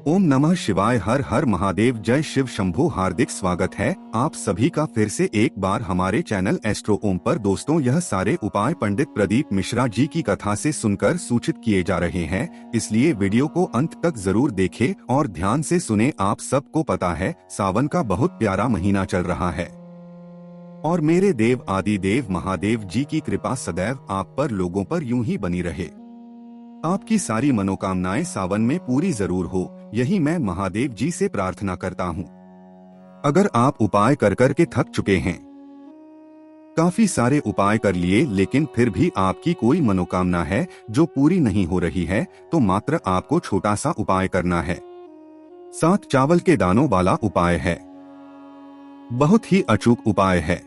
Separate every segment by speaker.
Speaker 1: ओम नमः शिवाय। हर हर महादेव। जय शिव शंभू। हार्दिक स्वागत है आप सभी का फिर से एक बार हमारे चैनल एस्ट्रो ओम पर। दोस्तों, यह सारे उपाय पंडित प्रदीप मिश्रा जी की कथा से सुनकर सूचित किए जा रहे हैं, इसलिए वीडियो को अंत तक जरूर देखें और ध्यान से सुने। आप सबको पता है, सावन का बहुत प्यारा महीना चल रहा है और मेरे देव आदि देव महादेव जी की कृपा सदैव आप पर लोगों पर यूं ही बनी रहे। आपकी सारी मनोकामनाएं सावन में पूरी जरूर हो, यही मैं महादेव जी से प्रार्थना करता हूँ। अगर आप उपाय कर कर के थक चुके हैं, काफी सारे उपाय कर लिए, लेकिन फिर भी आपकी कोई मनोकामना है जो पूरी नहीं हो रही है, तो मात्र आपको छोटा सा उपाय करना है। 7 चावल के दानों वाला उपाय है। बहुत ही अचूक उपाय है।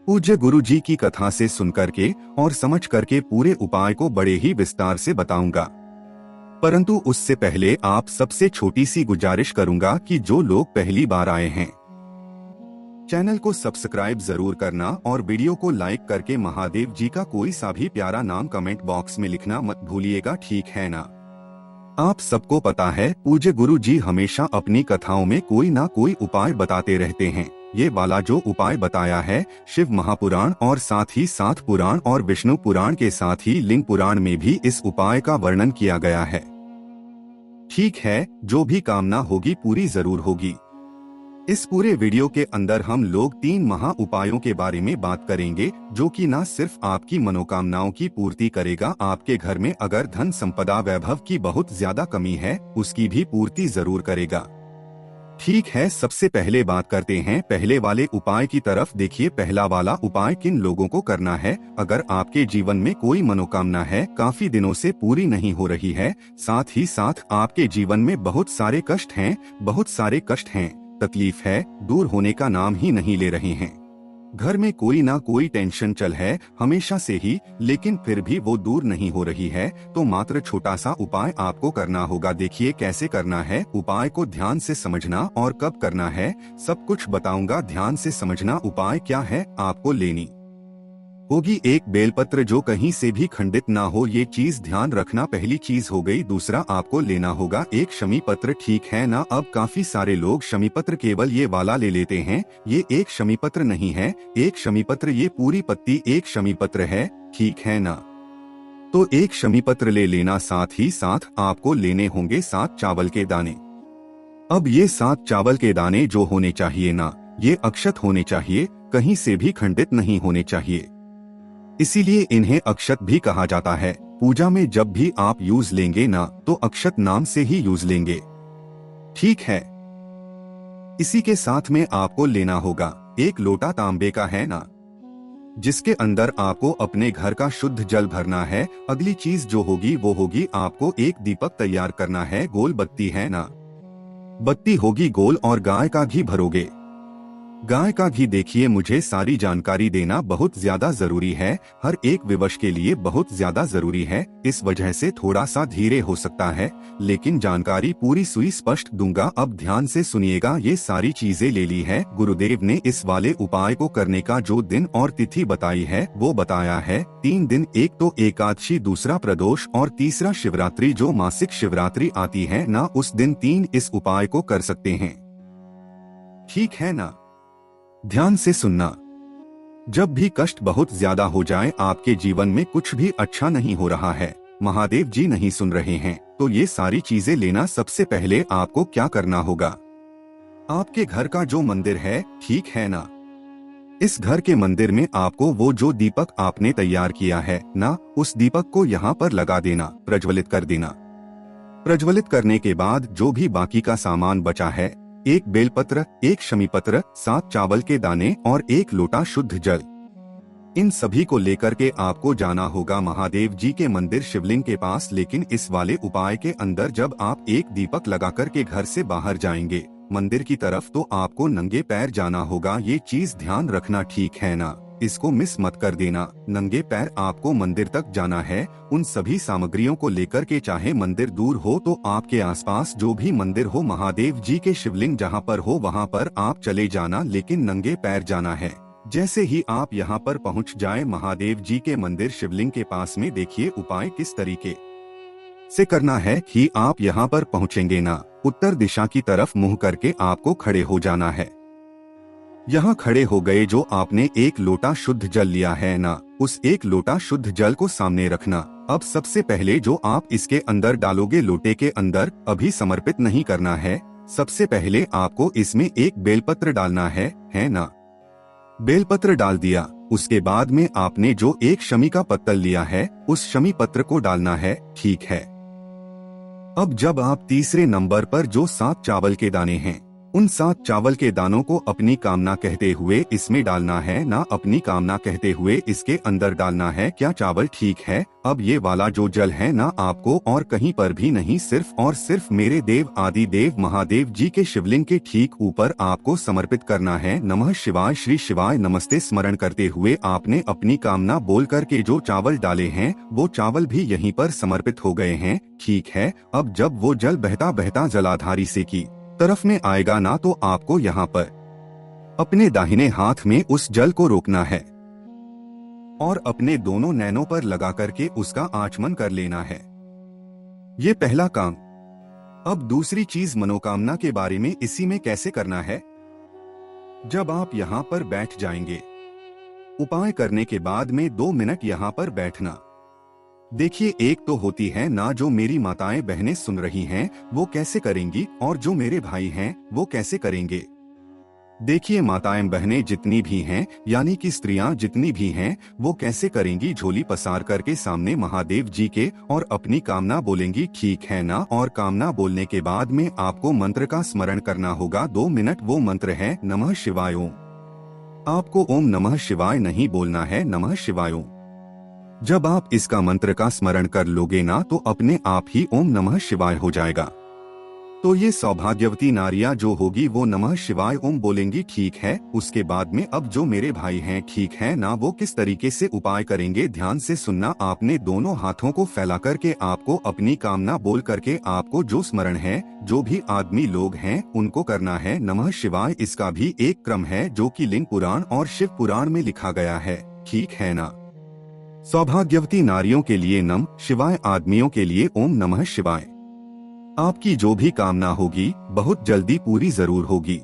Speaker 1: पूज्य गुरु जी की कथा से सुनकर के और समझ करके पूरे उपाय को बड़े ही विस्तार से बताऊंगा, परंतु उससे पहले आप सबसे छोटी सी गुजारिश करूंगा कि जो लोग पहली बार आए हैं, चैनल को सब्सक्राइब जरूर करना और वीडियो को लाइक करके महादेव जी का कोई सा भी प्यारा नाम कमेंट बॉक्स में लिखना मत भूलिएगा, ठीक है ना। आप सबको पता है, पूज्य गुरु जी हमेशा अपनी कथाओं में कोई ना कोई उपाय बताते रहते हैं। ये वाला जो उपाय बताया है, शिव महापुराण और साथ ही साथ पुराण और विष्णु पुराण के साथ ही लिंग पुराण में भी इस उपाय का वर्णन किया गया है। ठीक है, जो भी कामना होगी पूरी जरूर होगी। इस पूरे वीडियो के अंदर हम लोग 3 महा उपायों के बारे में बात करेंगे, जो कि न सिर्फ आपकी मनोकामनाओं की पूर्ति करेगा, आपके घर में अगर धन संपदा वैभव की बहुत ज्यादा कमी है उसकी भी पूर्ति जरूर करेगा। ठीक है, सबसे पहले बात करते हैं पहले वाले उपाय की तरफ। देखिए, पहला वाला उपाय किन लोगों को करना है। अगर आपके जीवन में कोई मनोकामना है, काफी दिनों से पूरी नहीं हो रही है, साथ ही साथ आपके जीवन में बहुत सारे कष्ट हैं, तकलीफ है, दूर होने का नाम ही नहीं ले रहे हैं, घर में कोई ना कोई टेंशन चल है हमेशा से ही, लेकिन फिर भी वो दूर नहीं हो रही है, तो मात्र छोटा सा उपाय आपको करना होगा। देखिए कैसे करना है, उपाय को ध्यान से समझना और कब करना है सब कुछ बताऊंगा, ध्यान से समझना। उपाय क्या है, आपको लेनी होगी एक बेलपत्र जो कहीं से भी खंडित ना हो, ये चीज ध्यान रखना, पहली चीज हो गई। दूसरा आपको लेना होगा एक शमी पत्र, ठीक है ना। अब काफी सारे लोग शमी पत्र केवल ये वाला ले लेते हैं, ये एक शमी पत्र नहीं है। एक शमी पत्र ये पूरी पत्ती एक शमी पत्र है, ठीक है ना। तो एक शमी पत्र ले लेना, साथ ही साथ आपको लेने होंगे 7 चावल के दाने। अब ये 7 चावल के दाने जो होने चाहिए ना, ये अक्षत होने चाहिए, कहीं से भी खंडित नहीं होने चाहिए, इसीलिए इन्हें अक्षत भी कहा जाता है। पूजा में जब भी आप यूज लेंगे ना, तो अक्षत नाम से ही यूज लेंगे, ठीक है। इसी के साथ में आपको लेना होगा एक लोटा तांबे का, है ना, जिसके अंदर आपको अपने घर का शुद्ध जल भरना है। अगली चीज जो होगी वो होगी, आपको एक दीपक तैयार करना है, गोल बत्ती, है ना, बत्ती होगी गोल, और गाय का घी भरोगे। गाय का घी, देखिए मुझे सारी जानकारी देना बहुत ज्यादा जरूरी है, हर एक विवश के लिए बहुत ज्यादा जरूरी है, इस वजह से थोड़ा सा धीरे हो सकता है, लेकिन जानकारी पूरी सुई स्पष्ट दूंगा। अब ध्यान से सुनिएगा, ये सारी चीजें ले ली है। गुरुदेव ने इस वाले उपाय को करने का जो दिन और तिथि बताई है वो बताया है 3 दिन, एक तो एकादशी, दूसरा प्रदोष और तीसरा शिवरात्रि। जो मासिक शिवरात्रि आती है ना, उस दिन 3 इस उपाय को कर सकते हैं, ठीक है ना। ध्यान से सुनना, जब भी कष्ट बहुत ज्यादा हो जाए, आपके जीवन में कुछ भी अच्छा नहीं हो रहा है, महादेव जी नहीं सुन रहे हैं, तो ये सारी चीजें लेना। सबसे पहले आपको क्या करना होगा, आपके घर का जो मंदिर है, ठीक है ना, इस घर के मंदिर में आपको वो जो दीपक आपने तैयार किया है ना, उस दीपक को यहाँ पर लगा देना, प्रज्वलित कर देना। प्रज्वलित करने के बाद जो भी बाकी का सामान बचा है, एक बेलपत्र, एक शमी पत्र, 7 चावल के दाने और एक लोटा शुद्ध जल, इन सभी को लेकर के आपको जाना होगा महादेव जी के मंदिर शिवलिंग के पास। लेकिन इस वाले उपाय के अंदर जब आप एक दीपक लगाकर के घर से बाहर जाएंगे मंदिर की तरफ, तो आपको नंगे पैर जाना होगा, ये चीज ध्यान रखना, ठीक है ना, इसको मिस मत कर देना। नंगे पैर आपको मंदिर तक जाना है, उन सभी सामग्रियों को लेकर के, चाहे मंदिर दूर हो तो आपके आसपास जो भी मंदिर हो, महादेव जी के शिवलिंग जहाँ पर हो वहाँ पर आप चले जाना, लेकिन नंगे पैर जाना है। जैसे ही आप यहाँ पर पहुँच जाए महादेव जी के मंदिर शिवलिंग के पास में, देखिए उपाय किस तरीके से करना है कि आप यहाँ पर पहुँचेंगे ना, उत्तर दिशा की तरफ मुंह करके आपको खड़े हो जाना है। यहाँ खड़े हो गए जो आपने एक लोटा शुद्ध जल लिया है ना, उस एक लोटा शुद्ध जल को सामने रखना। अब सबसे पहले जो आप इसके अंदर डालोगे, लोटे के अंदर अभी समर्पित नहीं करना है। सबसे पहले आपको इसमें एक बेलपत्र डालना है ना। बेलपत्र डाल दिया, उसके बाद में आपने जो एक शमी का पत्तल लिया है, उस शमी पत्र को डालना है, ठीक है। अब जब आप तीसरे नंबर पर जो 7 चावल के दाने हैं, उन 7 चावल के दानों को अपनी कामना कहते हुए इसमें डालना है ना, अपनी कामना कहते हुए इसके अंदर डालना है। क्या चावल ठीक है? अब ये वाला जो जल है ना, आपको और कहीं पर भी नहीं, सिर्फ और सिर्फ मेरे देव आदि देव महादेव जी के शिवलिंग के ठीक ऊपर आपको समर्पित करना है। नमः शिवाय, श्री शिवाय नमस्ते स्मरण करते हुए आपने अपनी कामना बोल करके जो चावल डाले हैं, वो चावल भी यहीं पर समर्पित हो गए हैं, ठीक है। अब जब वो जल बहता बहता जलाधारी से की तरफ में आएगा ना, तो आपको यहाँ पर अपने दाहिने हाथ में उस जल को रोकना है और अपने दोनों नैनों पर लगा करके उसका आचमन कर लेना है। ये पहला काम। अब दूसरी चीज मनोकामना के बारे में इसी में कैसे करना है। जब आप यहाँ पर बैठ जाएंगे, उपाय करने के बाद में 2 मिनट यहाँ पर बैठना। देखिए, एक तो होती है ना जो मेरी माताएं बहनें सुन रही हैं, वो कैसे करेंगी, और जो मेरे भाई हैं वो कैसे करेंगे। देखिए, माताएं बहनें जितनी भी हैं, यानी कि स्त्रियां जितनी भी हैं, वो कैसे करेंगी। झोली पसार करके सामने महादेव जी के और अपनी कामना बोलेंगी, ठीक है ना। और कामना बोलने के बाद में आपको मंत्र का स्मरण करना होगा 2 मिनट। वो मंत्र है नमः शिवाय ओम। आपको ओम नमः शिवाय नहीं बोलना है, नमः शिवाय ओम। जब आप इसका मंत्र का स्मरण कर लोगे ना, तो अपने आप ही ओम नमः शिवाय हो जाएगा। तो ये सौभाग्यवती नारियां जो होगी वो नमः शिवाय ओम बोलेंगी, ठीक है। उसके बाद में अब जो मेरे भाई हैं, ठीक है ना, वो किस तरीके से उपाय करेंगे, ध्यान से सुनना। आपने दोनों हाथों को फैला करके आपको अपनी कामना बोल करके आपको जो स्मरण है, जो भी आदमी लोग हैं उनको करना है नमः शिवाय। इसका भी एक क्रम है जो कि लिंग पुराण और शिव पुराण में लिखा गया है, ठीक है ना। सौभाग्यवती नारियों के लिए नम शिवाय, आदमियों के लिए ओम नमः शिवाय। आपकी जो भी कामना होगी बहुत जल्दी पूरी जरूर होगी।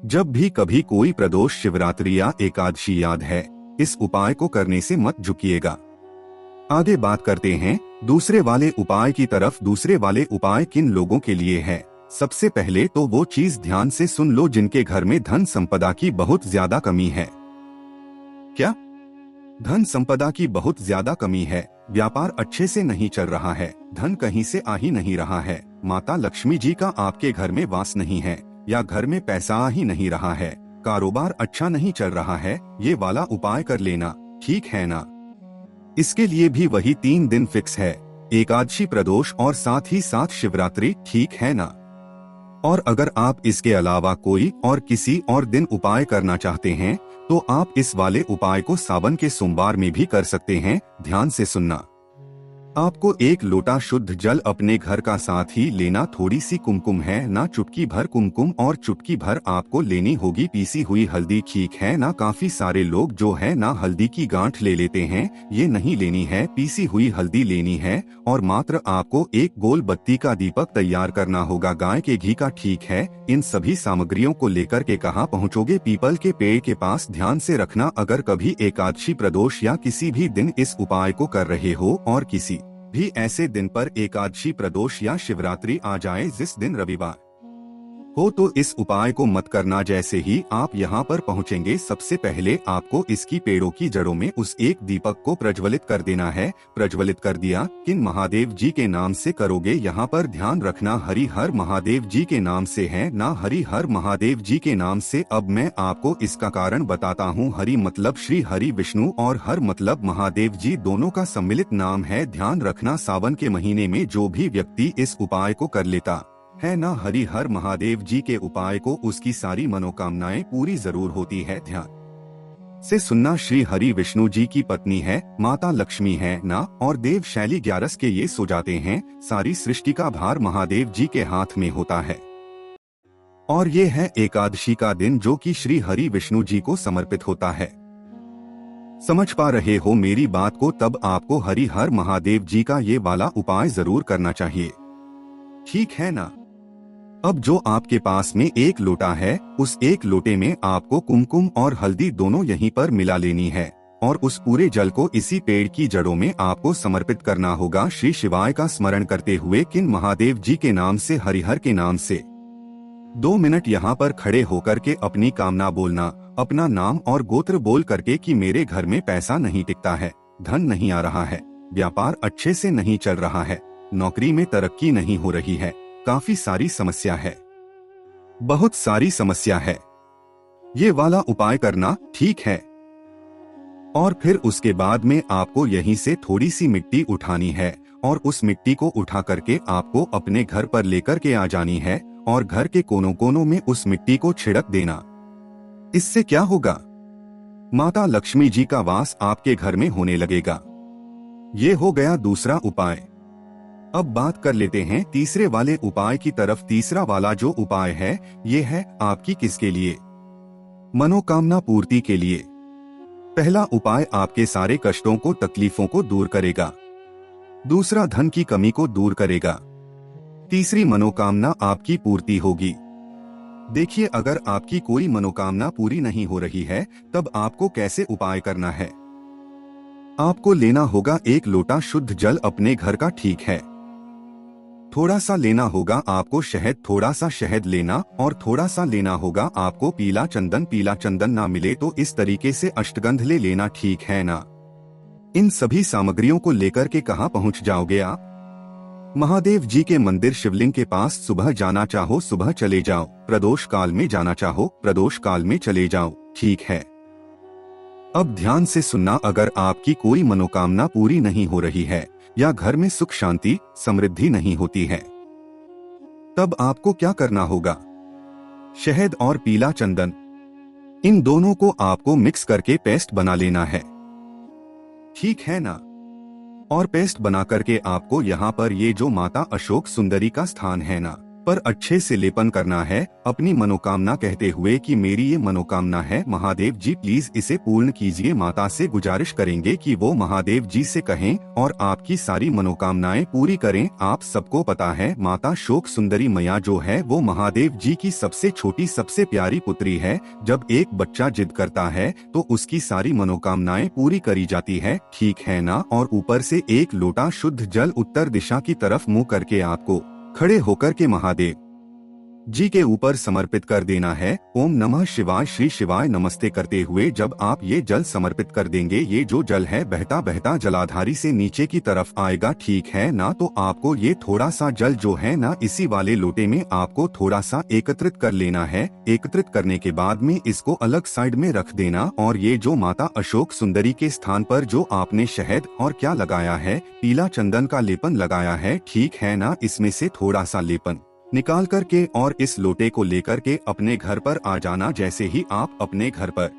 Speaker 1: जब भी कभी कोई प्रदोष, शिवरात्रि या एकादशी याद है, इस उपाय को करने से मत झुकिएगा। आगे बात करते हैं दूसरे वाले उपाय की तरफ। दूसरे वाले उपाय किन लोगों के लिए है? सबसे पहले तो वो चीज ध्यान से सुन लो जिनके घर में धन संपदा की बहुत ज्यादा कमी है। क्या? धन संपदा की बहुत ज्यादा कमी है, व्यापार अच्छे से नहीं चल रहा है, धन कहीं से आ ही नहीं रहा है, माता लक्ष्मी जी का आपके घर में वास नहीं है, या घर में पैसा आ ही नहीं रहा है, कारोबार अच्छा नहीं चल रहा है, ये वाला उपाय कर लेना, ठीक है ना। इसके लिए भी वही 3 दिन फिक्स है, एकादशी, प्रदोष और साथ ही साथ शिवरात्रि, ठीक है ना। और अगर आप इसके अलावा कोई और किसी और दिन उपाय करना चाहते हैं, तो आप इस वाले उपाय को सावन के सोमवार में भी कर सकते हैं। ध्यान से सुनना। आपको 1 लोटा शुद्ध जल अपने घर का साथ ही लेना। थोड़ी सी कुमकुम है ना, चुटकी भर कुमकुम, और चुटकी भर आपको लेनी होगी पीसी हुई हल्दी, ठीक है ना। काफी सारे लोग जो है ना हल्दी की गांठ ले लेते हैं, ये नहीं लेनी है, पीसी हुई हल्दी लेनी है। और मात्र आपको 1 गोल बत्ती का दीपक तैयार करना होगा, गाय के घी का, ठीक है। इन सभी सामग्रियों को लेकर के कहाँ पहुँचोगे? पीपल के पेड़ के पास। ध्यान से रखना, अगर कभी एकादशी, प्रदोष या किसी भी दिन इस उपाय को कर रहे हो और किसी भी ऐसे दिन पर एकादशी, प्रदोष या शिवरात्रि आ जाए जिस दिन रविवार हो, तो इस उपाय को मत करना। जैसे ही आप यहाँ पर पहुँचेंगे, सबसे पहले आपको इसकी पेड़ों की जड़ों में उस 1 दीपक को प्रज्वलित कर देना है। प्रज्वलित कर दिया, किन महादेव जी के नाम से करोगे? यहाँ पर ध्यान रखना, हरि हर महादेव जी के नाम से है ना, हरि हर महादेव जी के नाम से। अब मैं आपको इसका कारण बताता हूँ। हरि मतलब श्री हरि विष्णु और हर मतलब महादेव जी, दोनों का सम्मिलित नाम है। ध्यान रखना, सावन के महीने में जो भी व्यक्ति इस उपाय को कर लेता है ना, हरि हर महादेव जी के उपाय को, उसकी सारी मनोकामनाएं पूरी जरूर होती है। ध्यान से सुनना, श्री हरि विष्णु जी की पत्नी है, माता लक्ष्मी है ना, और देव शैली 11 के ये सो जाते हैं। सारी सृष्टि का भार महादेव जी के हाथ में होता है। और ये है एकादशी का दिन जो कि श्री हरि विष्णु जी को समर्पित होता है। समझ पा रहे हो मेरी बात को? तब आपको हरि हर महादेव जी का ये वाला उपाय जरूर करना चाहिए, ठीक है ना। अब जो आपके पास में एक लोटा है, उस एक लोटे में आपको कुमकुम और हल्दी दोनों यहीं पर मिला लेनी है और उस पूरे जल को इसी पेड़ की जड़ों में आपको समर्पित करना होगा, श्री शिवाय का स्मरण करते हुए, किन महादेव जी के नाम से, हरिहर के नाम से। 2 मिनट यहाँ पर खड़े होकर के अपनी कामना बोलना, अपना नाम और गोत्र बोल करके कि मेरे घर में पैसा नहीं टिकता है, धन नहीं आ रहा है, व्यापार अच्छे से नहीं चल रहा है, नौकरी में तरक्की नहीं हो रही है, काफी सारी समस्या है, बहुत सारी समस्या है। ये वाला उपाय करना, ठीक है। और फिर उसके बाद में आपको यहीं से थोड़ी सी मिट्टी उठानी है और उस मिट्टी को उठा करके आपको अपने घर पर लेकर के आ जानी है और घर के कोनों कोनों में उस मिट्टी को छिड़क देना। इससे क्या होगा? माता लक्ष्मी जी का वास आपके घर में होने लगेगा। ये हो गया दूसरा उपाय। अब बात कर लेते हैं तीसरे वाले उपाय की तरफ। तीसरा वाला जो उपाय है, ये है आपकी किसके लिए? मनोकामना पूर्ति के लिए। पहला उपाय आपके सारे कष्टों को, तकलीफों को दूर करेगा। दूसरा धन की कमी को दूर करेगा। तीसरी मनोकामना आपकी पूर्ति होगी। देखिए, अगर आपकी कोई मनोकामना पूरी नहीं हो रही है, तब आपको कैसे उपाय करना है? आपको लेना होगा एक लोटा शुद्ध जल अपने घर का, ठीक है। थोड़ा सा लेना होगा आपको शहद, थोड़ा सा शहद लेना, और थोड़ा सा लेना होगा आपको पीला चंदन। पीला चंदन ना मिले तो इस तरीके से अष्टगंध ले लेना, ठीक है ना। इन सभी सामग्रियों को लेकर के कहाँ पहुँच जाओगे आप? महादेव जी के मंदिर शिवलिंग के पास सुबह जाना चाहो सुबह चले जाओ, प्रदोष काल में जाना चाहो प्रदोष काल में चले जाओ, ठीक है। अब ध्यान से सुनना, अगर आपकी कोई मनोकामना पूरी नहीं हो रही है या घर में सुख शांति समृद्धि नहीं होती है, तब आपको क्या करना होगा? शहद और पीला चंदन, इन दोनों को आपको मिक्स करके पेस्ट बना लेना है, ठीक है ना। और पेस्ट बना करके आपको यहाँ पर ये जो माता अशोक सुंदरी का स्थान है ना, पर अच्छे से लेपन करना है, अपनी मनोकामना कहते हुए कि मेरी ये मनोकामना है, महादेव जी प्लीज इसे पूर्ण कीजिए। माता से गुजारिश करेंगे कि वो महादेव जी से कहें और आपकी सारी मनोकामनाएं पूरी करें। आप सबको पता है, माता अशोक सुंदरी मैया जो है वो महादेव जी की सबसे छोटी सबसे प्यारी पुत्री है। जब एक बच्चा जिद करता है तो उसकी सारी मनोकामनाएं पूरी करी जाती है, ठीक है ना। और ऊपर से एक लोटा शुद्ध जल उत्तर दिशा की तरफ मुँह करके आपको खड़े होकर के महादेव जी के ऊपर समर्पित कर देना है। ओम नमः शिवाय, श्री शिवाय नमस्ते करते हुए जब आप ये जल समर्पित कर देंगे, ये जो जल है बहता बहता जलाधारी से नीचे की तरफ आएगा, ठीक है ना। तो आपको ये थोड़ा सा जल जो है ना, इसी वाले लोटे में आपको थोड़ा सा एकत्रित कर लेना है। एकत्रित करने के बाद में इसको अलग साइड में रख देना और ये जो माता अशोक सुंदरी के स्थान पर जो आपने शहद और क्या लगाया है, पीला चंदन का लेपन लगाया है, ठीक है ना, इसमें से थोड़ा सा लेपन निकाल करके और इस लोटे को लेकर के अपने घर पर आ जाना। जैसे ही आप अपने घर पर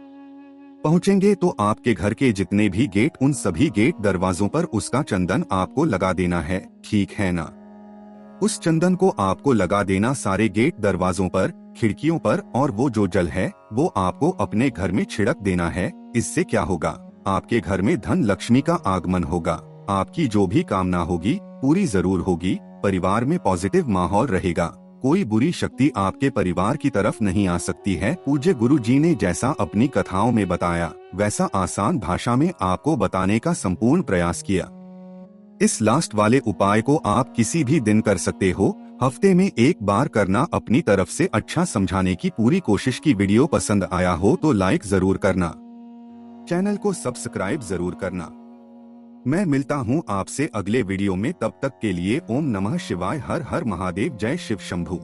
Speaker 1: पहुंचेंगे तो आपके घर के जितने भी गेट, उन सभी गेट दरवाजों पर उसका चंदन आपको लगा देना है, ठीक है ना। उस चंदन को आपको लगा देना सारे गेट दरवाजों पर, खिड़कियों पर, और वो जो जल है वो आपको अपने घर में छिड़क देना है। इससे क्या होगा? आपके घर में धन लक्ष्मी का आगमन होगा। आपकी जो भी कामना होगी पूरी जरूर होगी। परिवार में पॉजिटिव माहौल रहेगा। कोई बुरी शक्ति आपके परिवार की तरफ नहीं आ सकती है। पूज्य गुरु जी ने जैसा अपनी कथाओं में बताया, वैसा आसान भाषा में आपको बताने का संपूर्ण प्रयास किया। इस लास्ट वाले उपाय को आप किसी भी दिन कर सकते हो, हफ्ते में एक बार करना। अपनी तरफ से अच्छा समझाने की पूरी कोशिश की। वीडियो पसंद आया हो तो लाइक जरूर करना, चैनल को सब्सक्राइब जरूर करना। मैं मिलता हूँ आपसे अगले वीडियो में, तब तक के लिए ओम नमः शिवाय, हर हर महादेव, जय शिव शंभू।